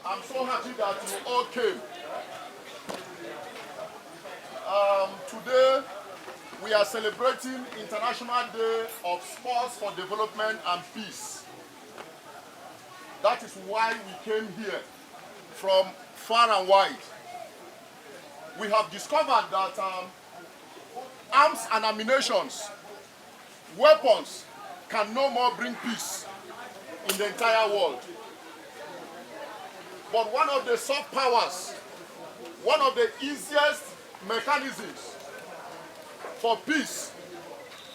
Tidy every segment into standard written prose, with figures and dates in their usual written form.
I'm so happy that you all came. Today, we are celebrating International Day of Sports for Development and Peace. That is why we came here from far and wide. We have discovered that arms and ammunition, weapons, can no more bring peace in the entire world. But one of the soft powers, one of the easiest mechanisms for peace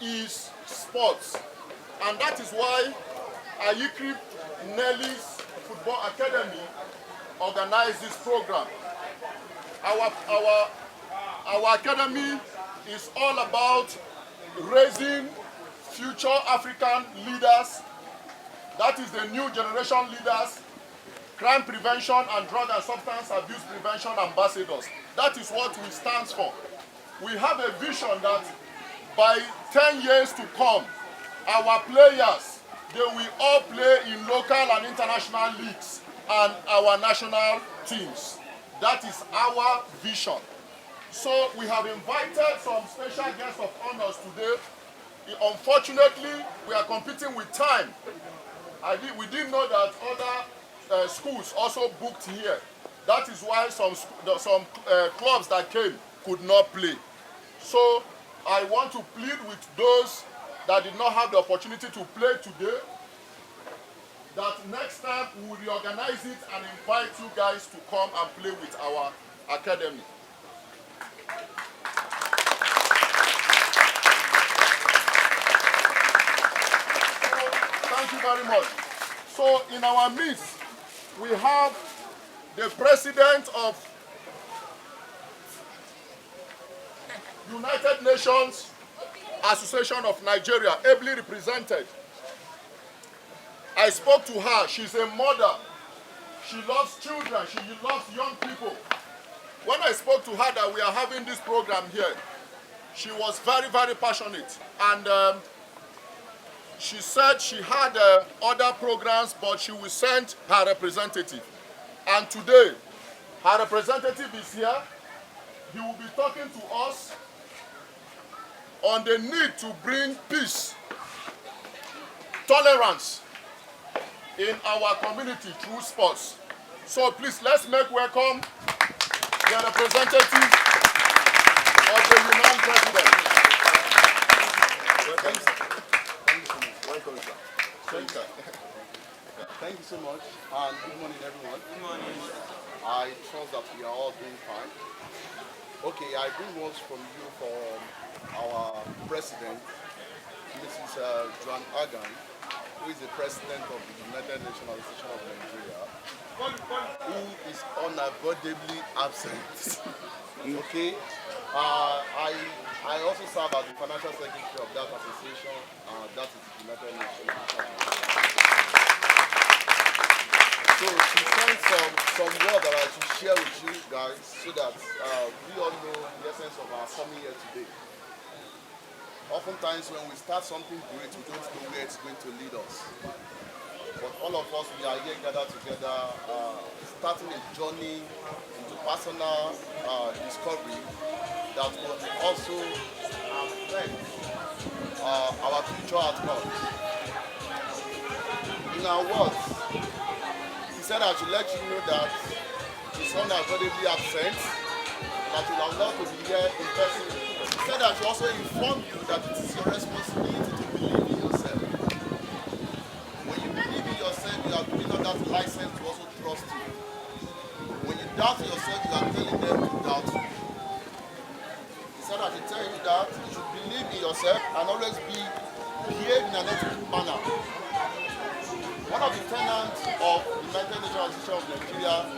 is sports. And that is why AYICRIP-NELIS Football Academy organized this program. Our academy is all about raising future African leaders, that is the new generation leaders, crime prevention and drug and substance abuse prevention ambassadors. That is what we stand for. We have a vision that by 10 years to come, our players, they will all play in local and international leagues and our national teams. That is our vision. So we have invited some special guests of honors today. Unfortunately, we are competing with time. We didn't know that other schools also booked here. That is why some clubs that came could not play. So I want to plead with those that did not have the opportunity to play today, that next time we will reorganize it and invite you guys to come and play with our academy. Thank you very much. So in our midst, we have the president of United Nations Association of Nigeria, ably represented. I spoke to her. She's a mother. She loves children. She loves young people. When I spoke to her that we are having this program here, she was very, very passionate. And she said she had other programs, but she will send her representative. And today, her representative is here. He will be talking to us on the need to bring peace, tolerance in our community through sports. So please, let's make welcome the representative of the UN President. Welcome, sir. Thank you so much, and good morning, everyone. Good morning. I trust that we are all doing fine. Okay, I bring words from you from our president, Mrs. Joan Agan, who is the president of the United Nations Association of Nigeria, who is unavoidably absent. Okay, I also serve as the financial secretary of that association, that is the United Nations. So she sent some words that I should share with you guys so that we all know the essence of our coming here today. Oftentimes when we start something great, we don't know where it's going to lead us. But all of us, we are here gathered together, starting a journey into personal discovery that will also affect our future outcomes. In our words, he said I should let you know that he's unavoidably absent, that you are not to be here in person. He said I should also inform you that it is your responsibility to believe in yourself. When you believe in yourself, you are giving others license to also trust you. When you doubt yourself, you are telling them to doubt you. He said I should tell you that you should believe in yourself and always behave in an ethical manner. One of the tenets of the United Nations Association of Nigeria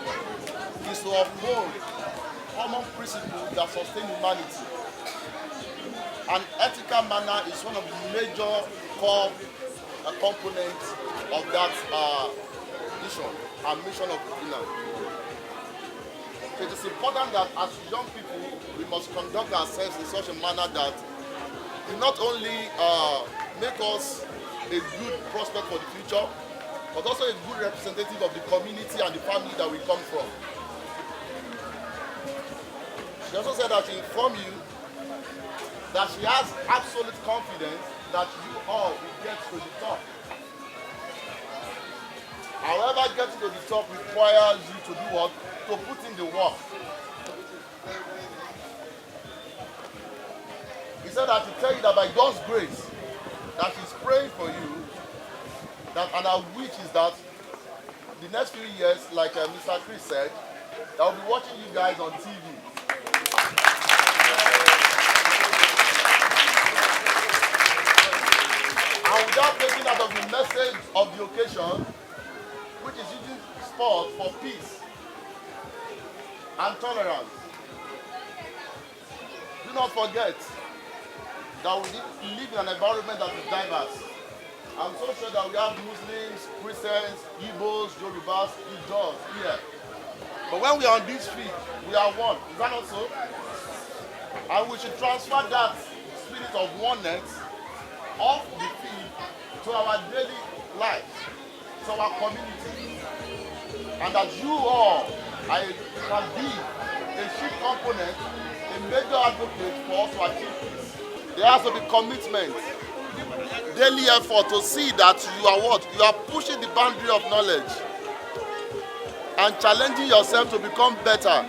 is to uphold common principles that sustain humanity. An ethical manner is one of the major core components of that vision and mission of the UN. It is important that as young people, we must conduct ourselves in such a manner that it not only make us a good prospect for the future, but also a good representative of the community and the family that we come from. She also said that she informed you that she has absolute confidence that you all will get to the top. However, getting to the top requires you to do what? To put in the work. He said that to tell you that by God's grace, that she's praying for you, that, and her wish is that the next few years, like Mr. Chris said, that will be watching you guys on TV. And without taking out of the message of the occasion, which is using sport for peace and tolerance. Do not forget that we live in an environment that is diverse. I'm so sure that we have Muslims, Christians, Igbos, Yorubas, Ijaws here. But when we are on this field, we are one. Is that not so? And we should transfer that spirit of oneness off the field to our daily lives, to our community. And that you all can be a chief component, a major advocate for us to achieve this. There has to be commitment, daily effort to see that you are what? You are pushing the boundary of knowledge and challenging yourself to become better.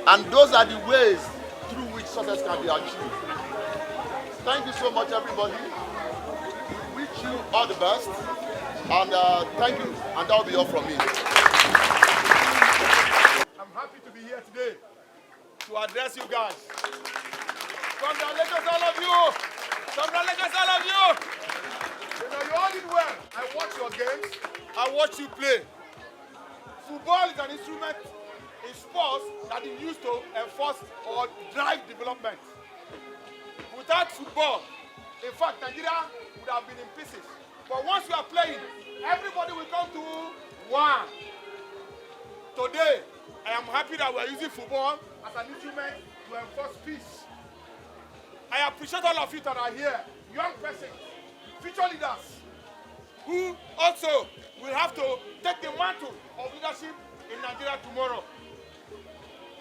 And those are the ways through which success can be achieved. Thank you so much, everybody. We wish you all the best. And thank you. And that will be all from me. I'm happy to be here today to address you guys. Congratulations, all of you. Congratulations, all of you. You know, you all did well. I watch your games. I watch you play. Football is an instrument in sports that is used to enforce or drive development. Without football, in fact, Nigeria would have been in pieces. But once we are playing, everybody will come to one. Today, I am happy that we are using football as an instrument to enforce peace. I appreciate all of you that are here, young persons, future leaders, who also will have to take the mantle of leadership in Nigeria tomorrow.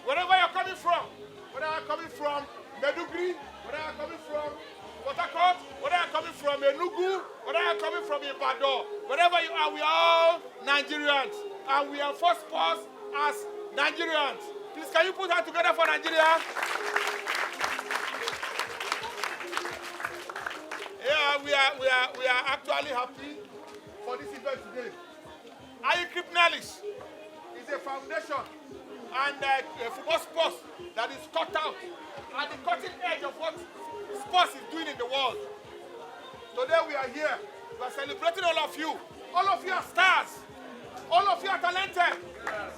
Wherever you're coming from, whether you're coming from Medugri, whether you're coming from Port Harcourt, whether you're coming from Enugu, whether you're coming from Ibadan, wherever you are, we are all Nigerians, and we enforce sports as Nigerians. Please, can you put that together for Nigeria? Yeah, we are actually happy for this event today. AYICRIP-NELIS is a foundation and a football sports that is cut out at the cutting edge of what sports is doing in the world. Today we are here. We are celebrating all of you. All of you are stars. All of you are talented.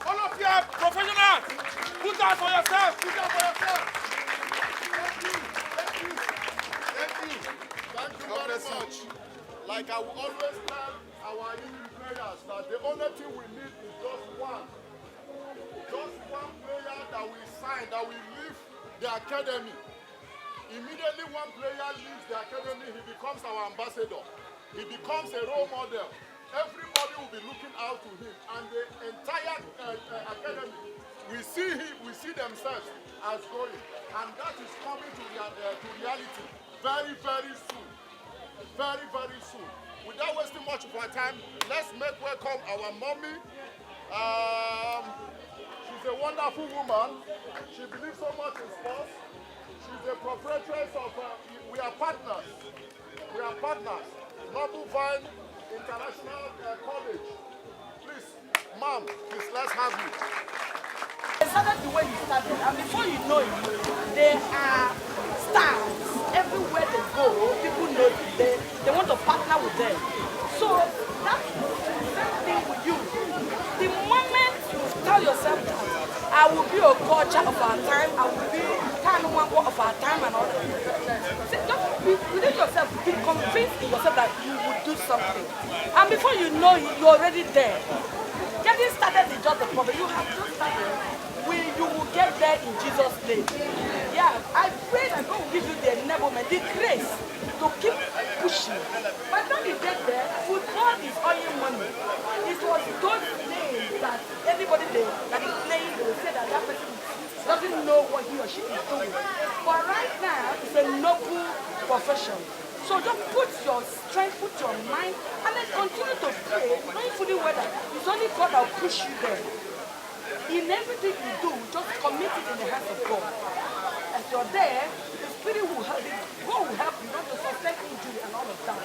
All of you are professionals. Put that for yourself. Put that for yourself. Thank you. Thank you. Thank you. Thank you very much. Like I will always tell our youth players that the only thing we need is just one. Just one player that we sign, that we leave the academy. Immediately one player leaves the academy, he becomes our ambassador. He becomes a role model. Everybody will be looking out to him, and the entire academy we see themselves as going, and that is coming to reality very, very soon. Very, very soon. Without wasting much of our time, let's make welcome our mommy. She's a wonderful woman. She believes so much in sports. She's the proprietress of, we are partners. We are partners. Noble Vine International College. Please, ma'am, please, let's have you. It started the way you started, and before you know it, there are stars. Everywhere they go, people know they want to partner with them. So that's the same thing with you. The moment you tell yourself that I will be a culture of our time, I will be kind of one of our time and all that. Just be within yourself, be convinced in yourself that you will do something. And before you know it, you're already there. Getting started is just the problem. You have just started. You will get there in Jesus' name. Yeah, I pray that God will give you the enablement, the grace to keep pushing. By the time you get there, football is earning money. It was those names that anybody that is playing, they will say that that person doesn't know what he or she is doing. But right now, it's a noble profession. So just put your strength, put your mind, and then continue to pray, knowing fully well that it's only God that will push you there. In everything you do, just commit it in the hands of God. As you're there, the Spirit will help you, God will help you not to sustain injury and all of that.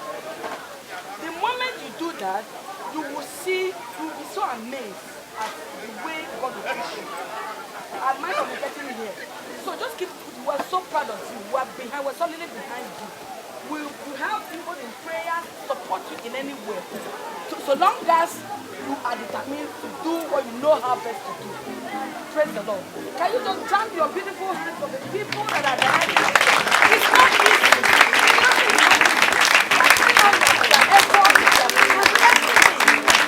The moment you do that, you will see, you will be so amazed at the way God will push you. I might be getting here. So just keep, we're so proud of you. We're solidly behind you. We have people in prayer support you in any way. So long as you are determined to do what you know how best to do. Praise the Lord. Can you just jump your beautiful hands for the people that are behind you? It's not easy.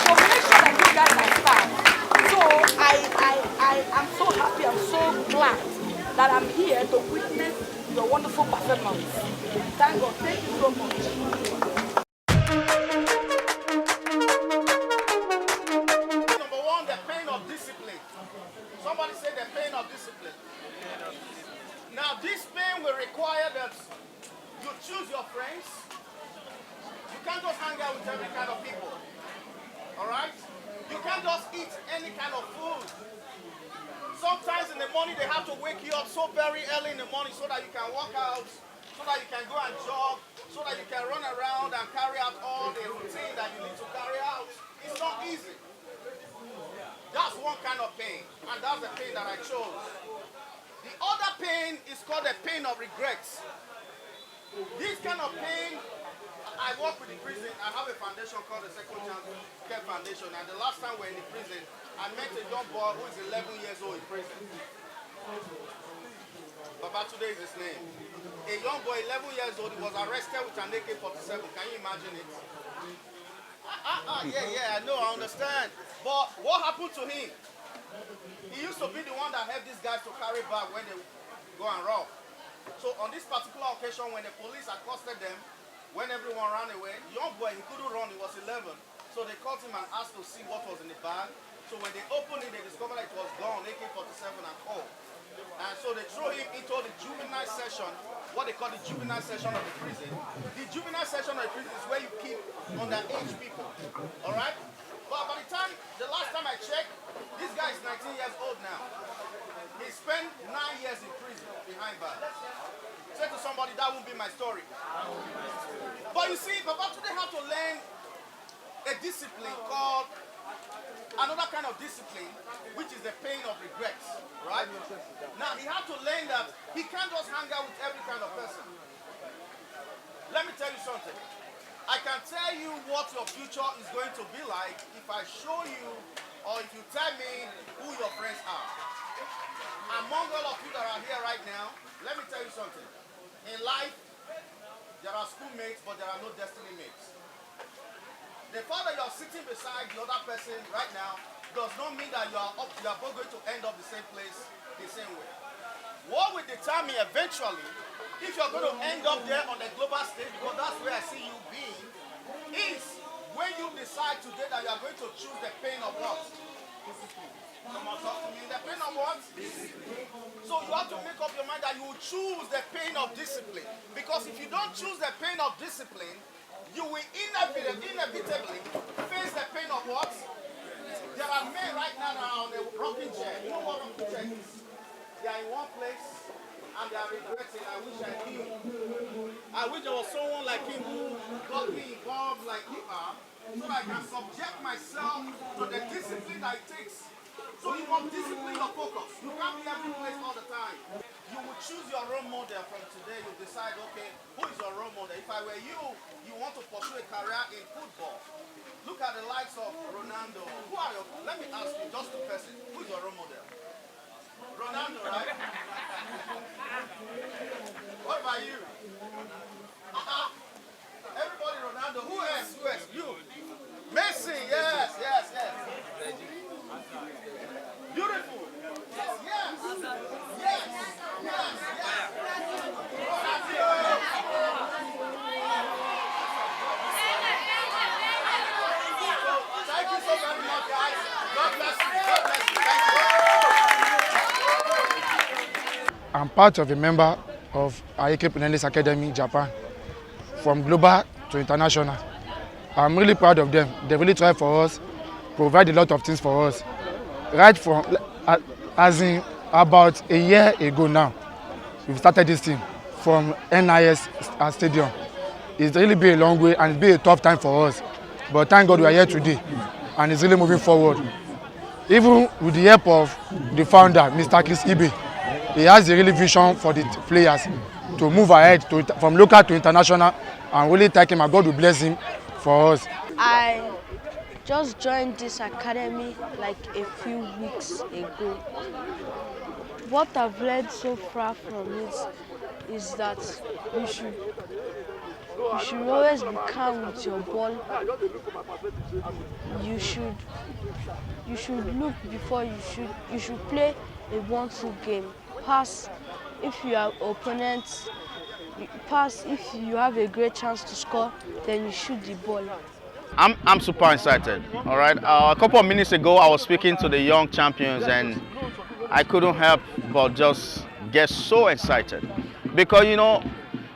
So make sure that you guys are stars. So I am so happy, I'm so glad that I'm here to witness your wonderful performance. Thank God. Thank you so much. Number one, the pain of discipline. Somebody say the pain of discipline. Now, this pain will require that you choose your friends. You can't just hang out with every kind of people. All right? You can't just eat any kind of food. Sometimes in the morning they have to wake you up so very early in the morning so that you can walk out, so that you can go and jog, so that you can run around and carry out all the routine that you need to carry out. It's not easy. That's one kind of pain, and that's the pain that I chose. The other pain is called the pain of regrets. This kind of pain, I work with the prison. I have a foundation called the Second Chance Care Foundation, and the last time we were in the prison, I met a young boy who is 11 years old in prison. Baba today is his name. A young boy, 11 years old, he was arrested with an AK-47. Can you imagine it? Yeah, I know, I understand. But what happened to him? He used to be the one that helped these guys to carry back when they go and rob. So on this particular occasion, when the police accosted them, when everyone ran away, young boy, he couldn't run, he was 11. So they called him and asked to see what was in the bag. So when they opened it, they discovered that it was gone, AK-47 and all. And so they threw him into the juvenile section, what they call the juvenile section of the prison. The juvenile section of the prison is where you keep underage people, all right? But by the last time I checked, this guy is 19 years old now. He spent 9 years in prison behind bars. Say to somebody, that won't be my story. But you see, Baba today have to learn a discipline called another kind of discipline, which is the pain of regrets, right? Now, he had to learn that he can't just hang out with every kind of person. Let me tell you something. I can tell you what your future is going to be like if I show you or if you tell me who your friends are. Among all of you that are here right now, let me tell you something. In life, there are schoolmates, but there are no destiny mates. The fact that you are sitting beside the other person right now does not mean that you are both going to end up the same place the same way. What will determine eventually if you are going to end up there on the global stage, because that's where I see you being, is when you decide today that you are going to choose the pain of what? Come on, talk to me. The pain of what? Discipline. So you have to make up your mind that you will choose the pain of discipline. Because if you don't choose the pain of discipline, you will inevitably face the pain of what? There are men right now that are on a rocking chair. You know what rocking chair is? They are in one place and they are regretting, I wish I knew. I wish there was someone like him who got me involved like you are, so that I can subject myself to the discipline that it takes. So you must discipline your focus. You can't be every place all the time. You will choose your role model from today. You decide, okay, who is your role model? If I were you, you want to pursue a career in football. Look at the likes of Ronaldo. Who are your, let me ask you, just two persons. Who is your role model? Ronaldo, right? What about you? Everybody Ronaldo. Who else? Who else? You. Messi, yes. Beautiful. Yes. I'm part of a member of AYICRIP-NELIS Academy, Japan, from global to international. I'm really proud of them. They really try for us, provide a lot of things for us. Right from, as in about a year ago now, we've started this thing from NIS Stadium. It's really been a long way and it's been a tough time for us. But thank God we are here today and it's really moving forward. Even with the help of the founder, Mr. Chris Ibe, he has a really vision for the players to move ahead from local to international, and really thank him and God will bless him for us. I just joined this academy like a few weeks ago. What I've learned so far from it is that you should always be calm with your ball. You should look before you should play a 1-2 game. Pass if you are opponents. Pass if you have a great chance to score, then you shoot the ball. I'm super excited. All right. A couple of minutes ago, I was speaking to the young champions, and I couldn't help but just get so excited because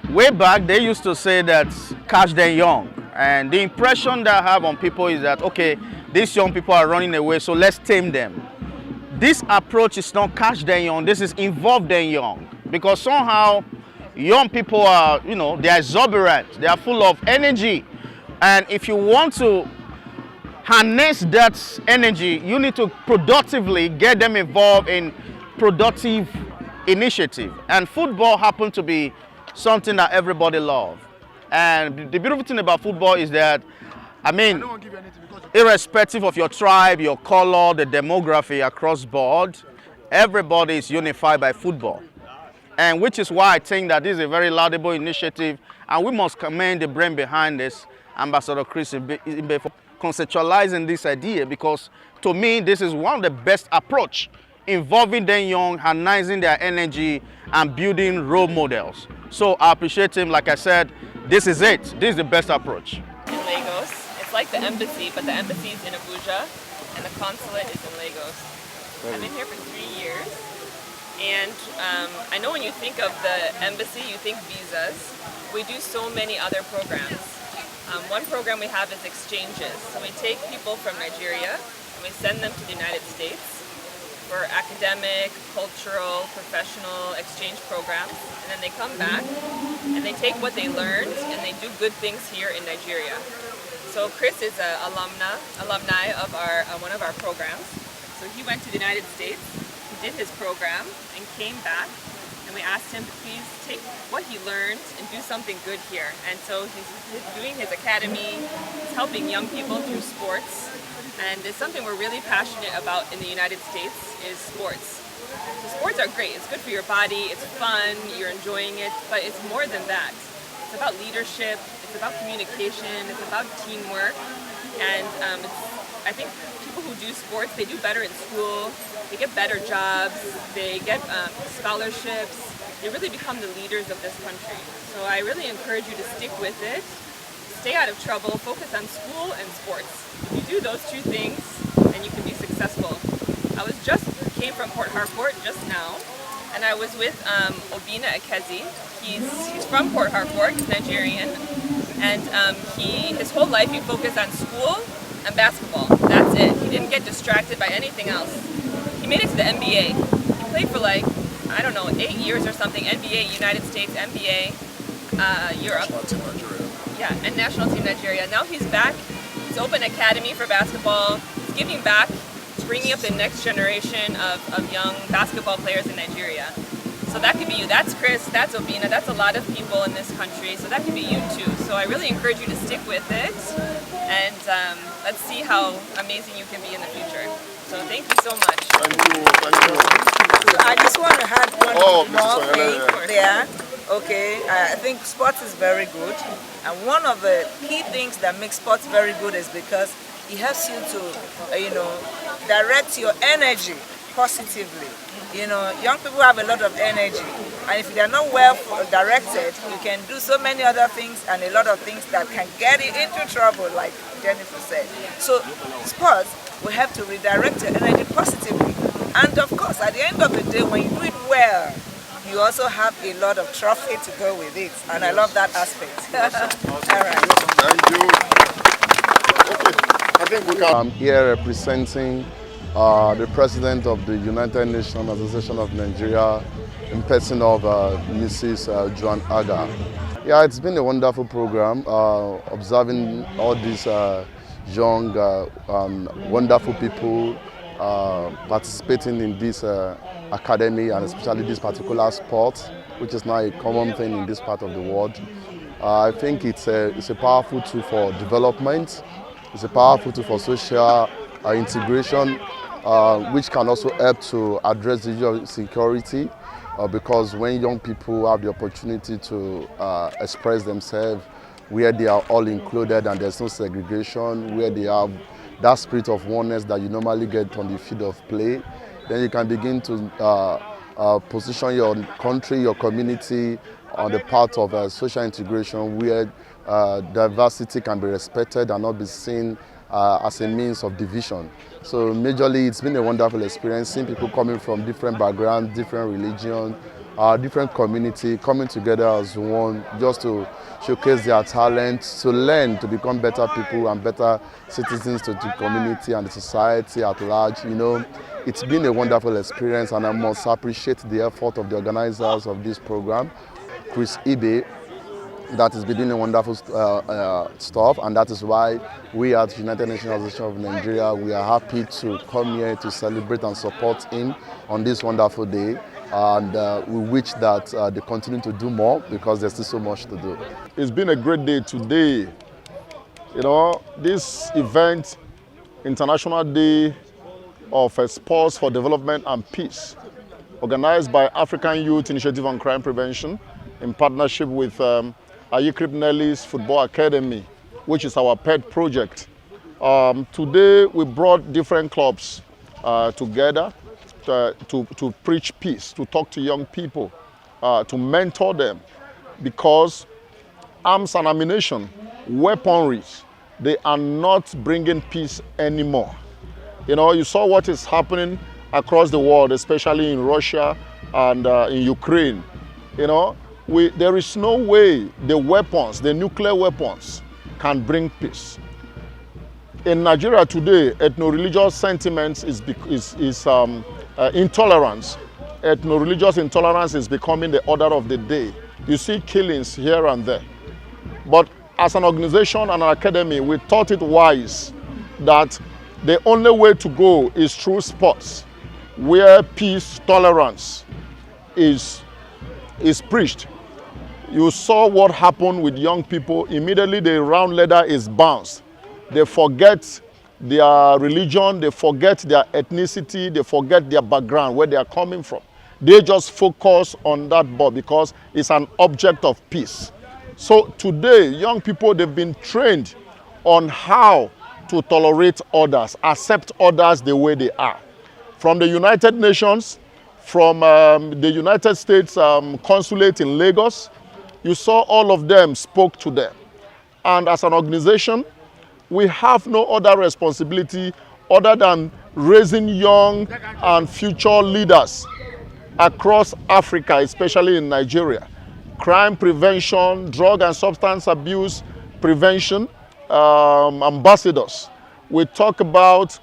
way back they used to say that catch them young, and the impression that I have on people is that okay, these young people are running away, so let's tame them. This approach is not catch them young. This is involve them young, because somehow young people are, they're exuberant, they are full of energy. And if you want to harness that energy, you need to productively get them involved in productive initiative. And football happens to be something that everybody loves. And the beautiful thing about football is that, irrespective of your tribe, your color, the demography across board, everybody is unified by football. And which is why I think that this is a very laudable initiative, and we must commend the brain behind this, Ambassador Chris Ibe, for conceptualizing this idea, because to me this is one of the best approach, involving them young, harnessing their energy and building role models. So I appreciate him. Like I said, this is it. This is the best approach. In Lagos, it's like the embassy, but the embassy is in Abuja and the consulate is in Lagos. I've been here for 3 years, and I know when you think of the embassy, you think visas. We do so many other programs. One program we have is exchanges. So we take people from Nigeria and we send them to the United States for academic, cultural, professional exchange programs. And then they come back and they take what they learned and they do good things here in Nigeria. So Chris is an alumni of one of our programs. So he went to the United States, he did his program and came back. And we asked him to please take what he learned and do something good here. And so he's doing his academy, he's helping young people through sports. And it's something we're really passionate about in the United States is sports. So sports are great, it's good for your body, it's fun, you're enjoying it, but it's more than that. It's about leadership, it's about communication, it's about teamwork. And I think people who do sports, they do better in school, they get better jobs, they get scholarships, they really become the leaders of this country. So I really encourage you to stick with it, stay out of trouble, focus on school and sports. If you do those two things, then you can be successful. I came from Port Harcourt just now, and I was with Obina Ekezi. He's from Port Harcourt, he's Nigerian, and his whole life he focused on school and basketball. That's it. He didn't get distracted by anything else. He made it to the NBA. He played for 8 years or something, NBA, United States, NBA, Europe. National Team Nigeria. Yeah, and National Team Nigeria. Now he's back. He's opened an academy for basketball. He's giving back. He's bringing up the next generation of young basketball players in Nigeria. So that could be you. That's Chris, that's Obina, that's a lot of people in this country. So that could be you too. So I really encourage you to stick with it. And let's see how amazing you can be in the future. So thank you so much. Thank you. So I just want to add one more thing there. Okay, I think sports is very good, and one of the key things that makes sports very good is because it helps you to, direct your energy positively. Young people have a lot of energy, and if they're not well directed, you can do so many other things and a lot of things that can get you into trouble, like Jennifer said. So sports will have to redirect your energy positively, and of course, at the end of the day, when you do it well, you also have a lot of trophy to go with it, and I love that aspect. All right. Thank you. Okay. I think I'm here representing the president of the United Nations Association of Nigeria in person of Mrs. Joan Aga. Yeah, it's been a wonderful program, observing all these young wonderful people participating in this academy, and especially this particular sport, which is now a common thing in this part of the world. I think it's a powerful tool for development. It's a powerful tool for social integration, which can also help to address the issue of security, because when young people have the opportunity to express themselves, where they are all included and there's no segregation, where they have that spirit of oneness that you normally get on the field of play, then you can begin to position your country, your community on the path of social integration, where diversity can be respected and not be seen as a means of division. So majorly it's been a wonderful experience, seeing people coming from different backgrounds, different religions, different community coming together as one, just to showcase their talent, to learn, to become better people and better citizens to the community and the society at large. You know, it's been a wonderful experience, and I must appreciate the effort of the organizers of this program, Chris Ibe, that has been doing a wonderful stuff, and that is why we at United Nations Association of Nigeria, we are happy to come here to celebrate and support him on this wonderful day. And we wish that they continue to do more, because there's still so much to do. It's been a great day today. You know, this event, International Day of Sports for Development and Peace, organized by African Youth Initiative on Crime Prevention in partnership with AYICRIP-NELIS Football Academy, which is our pet project. Today we brought different clubs together to preach peace, to talk to young people, to mentor them, because arms and ammunition, weaponries, they are not bringing peace anymore. You know, you saw what is happening across the world, especially in Russia and in Ukraine. You know, there is no way the weapons, the nuclear weapons, can bring peace. In Nigeria today, ethno-religious sentiments is intolerance. Ethno-religious intolerance is becoming the order of the day. You see killings here and there. But as an organization and an academy, we thought it wise that the only way to go is through sports, where peace, tolerance is preached. You saw what happened with young people. Immediately the round ladder is bounced. They forget their religion, they forget their ethnicity, they forget their background, where they are coming from. They just focus on that ball because it's an object of peace. So today, young people, they've been trained on how to tolerate others, accept others the way they are. From the United Nations, from the United States Consulate in Lagos, you saw all of them spoke to them. And as an organization, we have no other responsibility other than raising young and future leaders across Africa, especially in Nigeria. Crime prevention, drug and substance abuse prevention, ambassadors. We talk about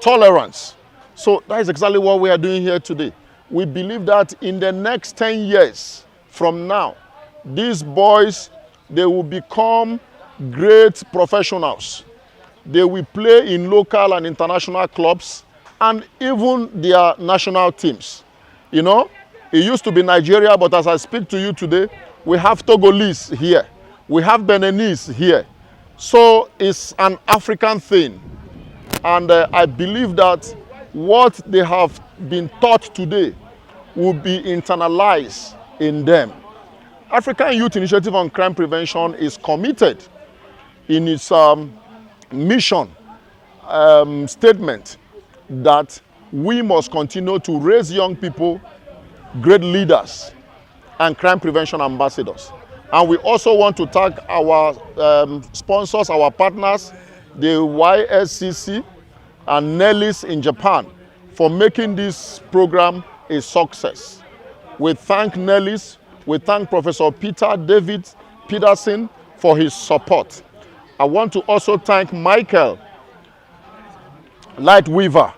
tolerance. So that is exactly what we are doing here today. We believe that in the next 10 years from now, these boys, they will become great professionals. They will play in local and international clubs and even their national teams. You know, it used to be Nigeria, but as I speak to you today, we have Togolese here. We have Beninese here. So it's an African thing. And I believe that what they have been taught today will be internalized in them. African Youth Initiative on Crime Prevention is committed in its mission statement that we must continue to raise young people, great leaders, and crime prevention ambassadors. And we also want to thank our sponsors, our partners, the YSCC and NELIS in Japan, for making this program a success. We thank NELIS. We thank Professor Peter David Peterson for his support. I want to also thank Michael Lightweaver.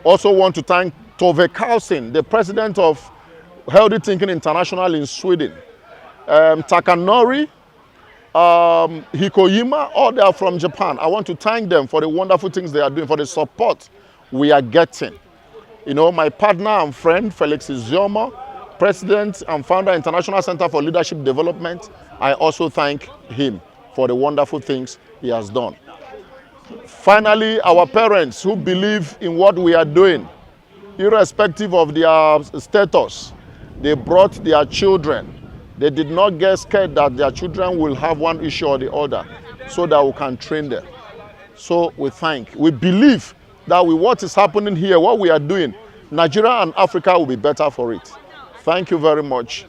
Also want to thank Tove Karlsson, the president of Healthy Thinking International in Sweden. Takanori, Hikoyima, all they are from Japan. I want to thank them for the wonderful things they are doing, for the support we are getting. You know, my partner and friend, Felix Izioma, president and founder, International Center for Leadership Development, I also thank him for the wonderful things he has done. Finally, our parents who believe in what we are doing, irrespective of their status, they brought their children. They did not get scared that their children will have one issue or the other, so that we can train them. So we believe that with what is happening here, what we are doing, Nigeria and Africa will be better for it. Thank you very much.